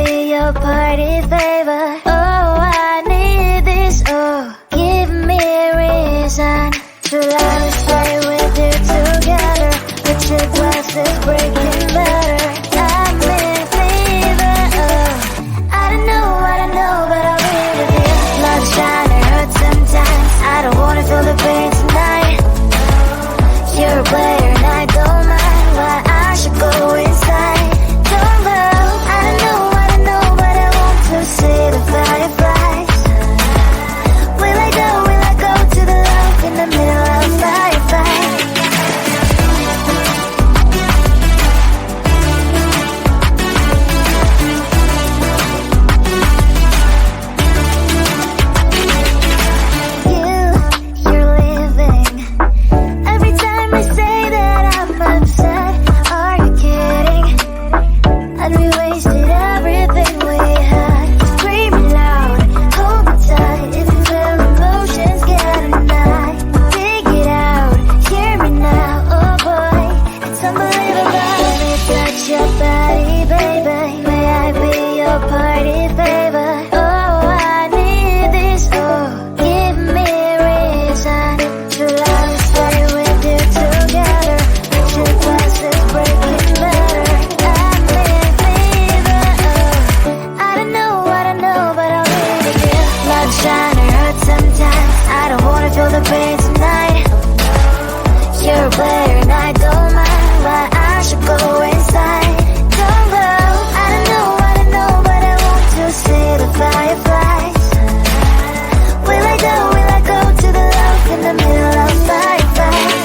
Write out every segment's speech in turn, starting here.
be your party favor? Oh, I need this. Oh, give me a reason to love and stay with you together. With your glasses breaking better. I'm in fever. Oh, I don't know, but I'll be with you. Love shine, it hurts sometimes. I don't wanna feel the pain tonight. You're a player and I don't mind. Why I should go inside. Don't go. I don't know, but I want to see the fireflies. Will I go to the love in the middle of fireflies? You're leaving. Every time I say that I'm upset, are you kidding? And we wasted everything we had. Screaming loud, hold me tight. If you feel emotions getting high, dig it out, hear me now. Oh boy, it's unbelievable. Let me touch your body, baby. May I be your party favor? Oh, I need this. Oh, give me a reason to love and stay with you together. With your glasses breaking better. I'm in fever. Oh, I don't know, but I'll be with you. Love shine, it hurts sometimes. I don't wanna feel the pain tonight. You're a player and I don't mind. Why I should go inside. Don't go. I don't know, but I want to see the fireflies. Will I go to the love in the middle of fireflies?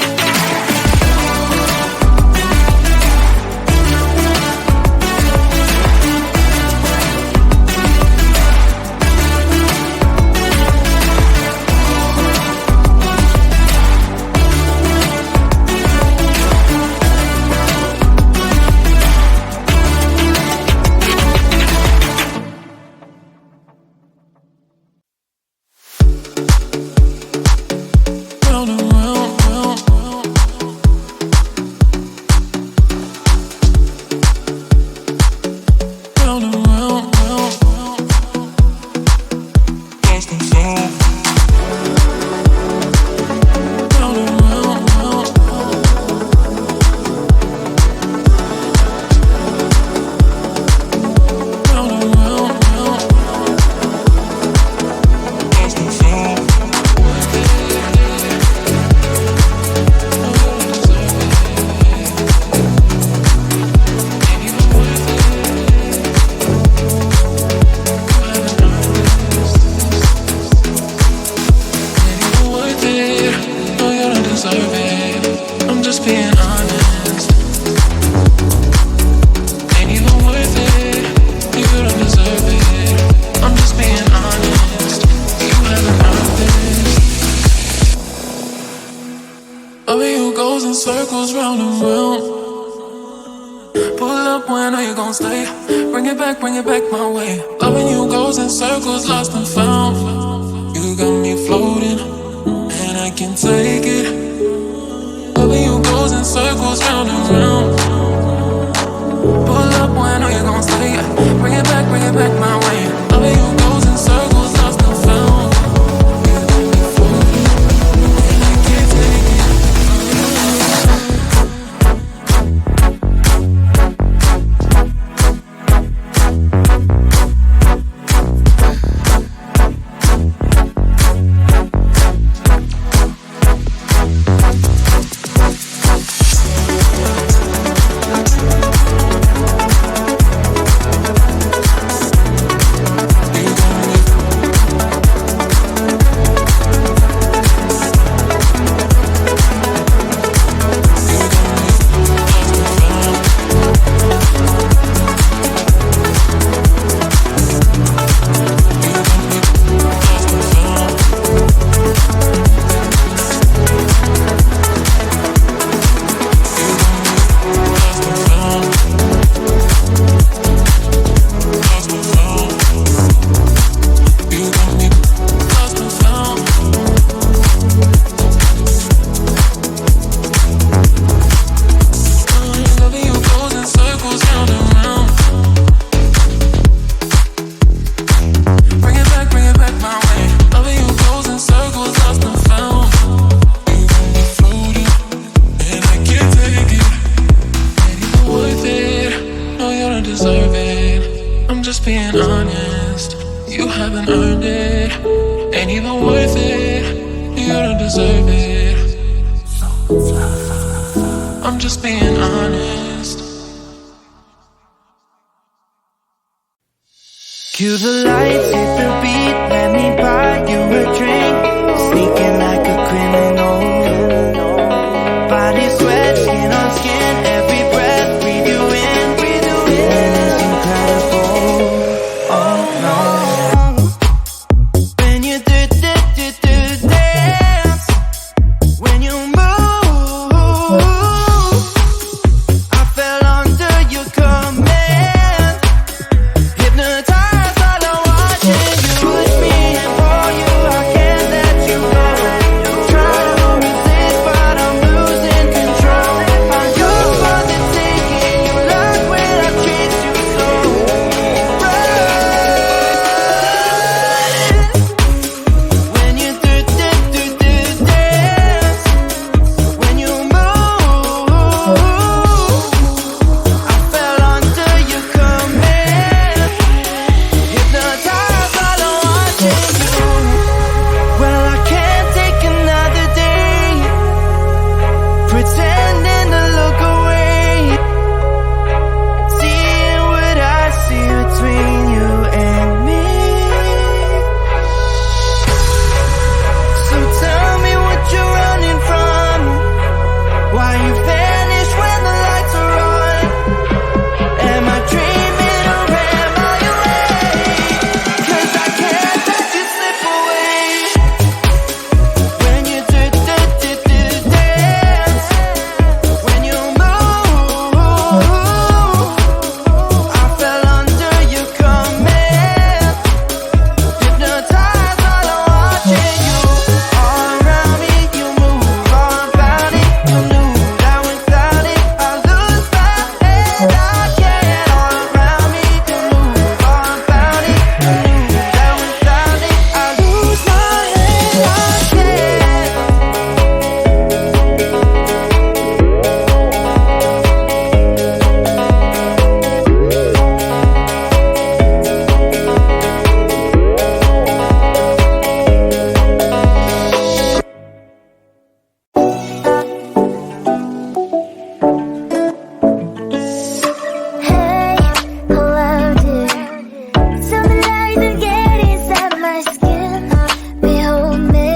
Round and round, round, round. Round and round, round, round. Lost and found. Round and round, round, round. Round and round, round, round. Lost and found. Worth it. No, you don't deserve it. I'm just being honest. Ain't even worth it. You don't deserve it. I'm just being honest. You haven't earned this. Loving you goes in circles round and round. Pull up when are you gon' stay? Bring it back my way. Loving you goes in circles, lost and found. You got me floating, and I can take it. Loving you goes in circles round and round. Pull up when are you gon' stay? Bring it back my way. Loving you goes in circles, lost and found. You got me floating, and I can't take it. just being honest. You haven't earned it, ain't even worth it. You don't deserve it. I'm just being honest. Cue the lights, hit the beat, let me buy you a drink. Sneaking like a criminal. Body sweat, skin on skin, every breath, breathe you in, breathe you in. It's incredible, oh no. When you dance, when you move, I fell under your command. Hypnotized by the watching you push me and pull you. I can't let you go. Try to resist, but I'm losing control. I'm yours for the taking. You love when I treat you so right. When you dance, when you move, I fell under your command. Hypnotized by the watching you. Well, I can't take another day pretending to look away, seeing what I see between you and me. So tell me what you're running from, why you vanish when the lights are on. Am I dreaming or am I awake? 'Cause I can't let you slip away. When you dance, when you move, I fell under your command. Hypnotized by the watching you. All around me, you move, all about it. You knew that without it, I lose my head. I can't. All around me, you move, all about it. You knew that without it, I lose my head. I can't. Hey, hello dear. Something lies and get inside my skin. Behold me,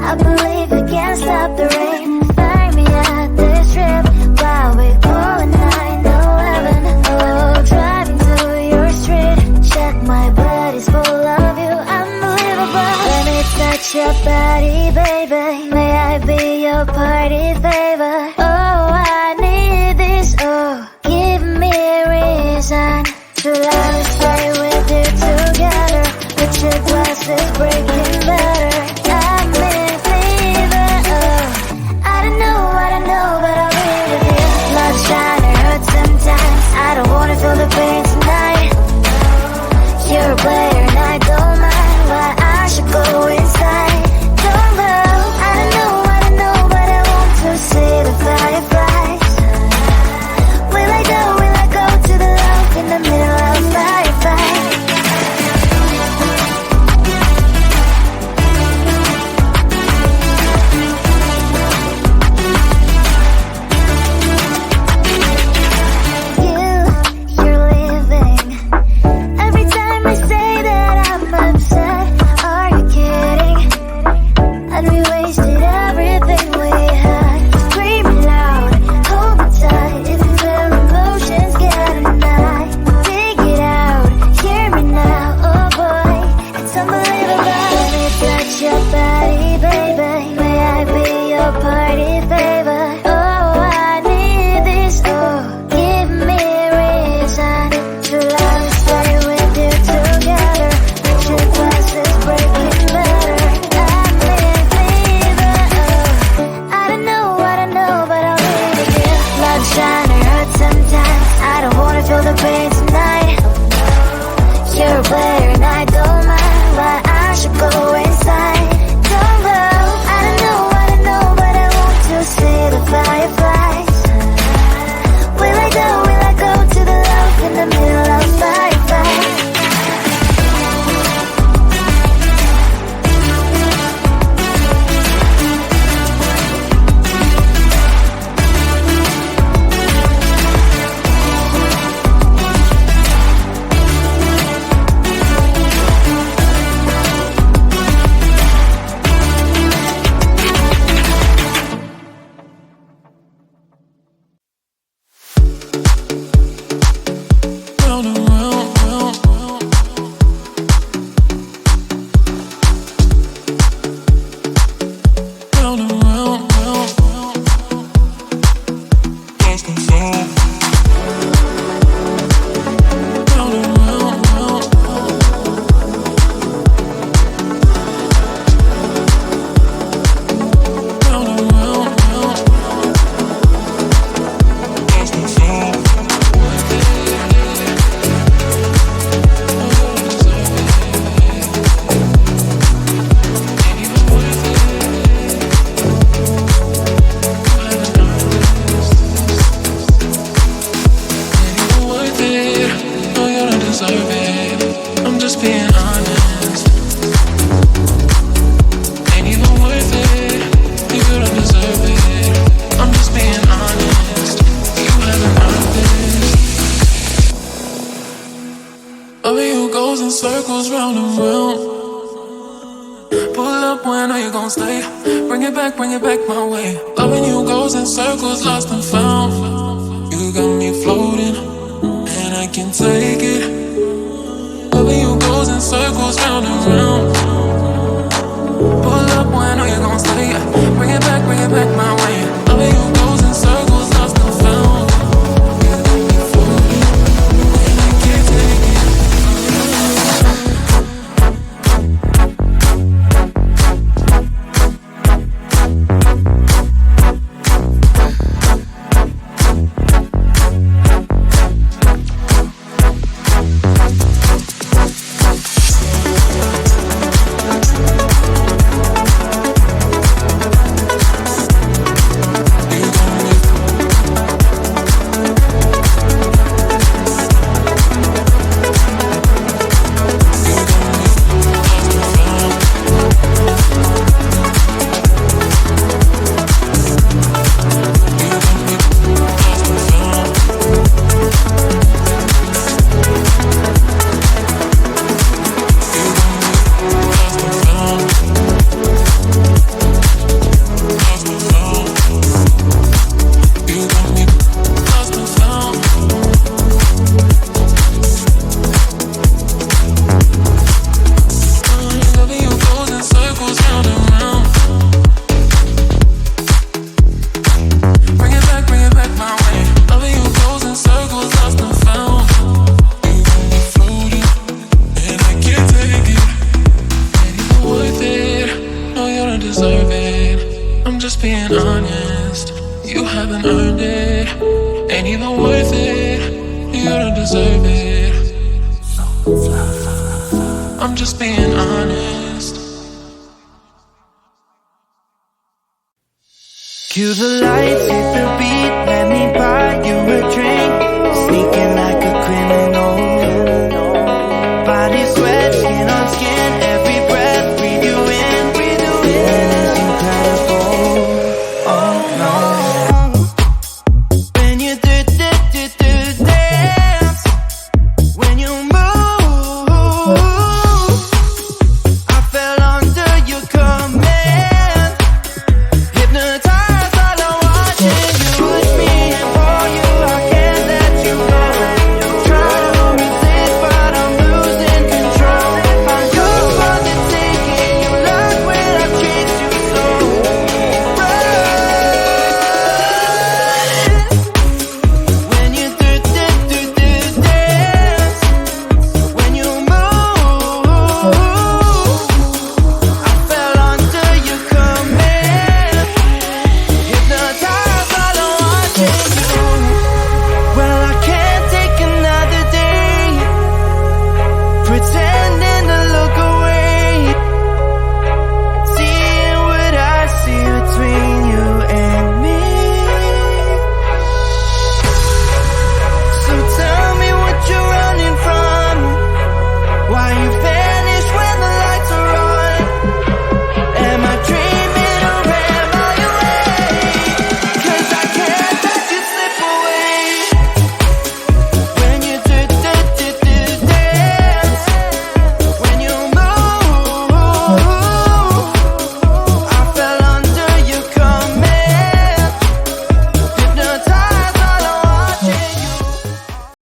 I believe we can't stop the rain. Find me at this trip while we go at 9/11. Oh, driving through your street, check my body's full of you. Unbelievable. Let me touch your body, baby. May I be your party favor? Oh, I need this. Oh, give me a reason to let me stay with you together. With your glasses breaking better. I'm in fever. Oh, I don't know, but I'll be with you. Love shine, it hurts sometimes. I don't wanna feel the pain tonight. You're a player and I don't mind. Why I should go inside. Don't go. I don't know, but I want to see the fireflies. Will I go to the love in the middle of firefight? it. I'm just being honest. Ain't even worth it. You don't deserve it. I'm just being honest. You haven't earned this. Loving you goes in circles round and round. Pull up when are you gon' stay? Bring it back my way. Loving you goes in circles, lost and found. You got me floating, and I can take it. Loving you goes in circles round and round. Pull up when are you gon' stay? Bring it back my way. Loving you goes in circles, lost and found. You got me floating, and I can't take it. Cue the lights, hit the beat, let me buy you a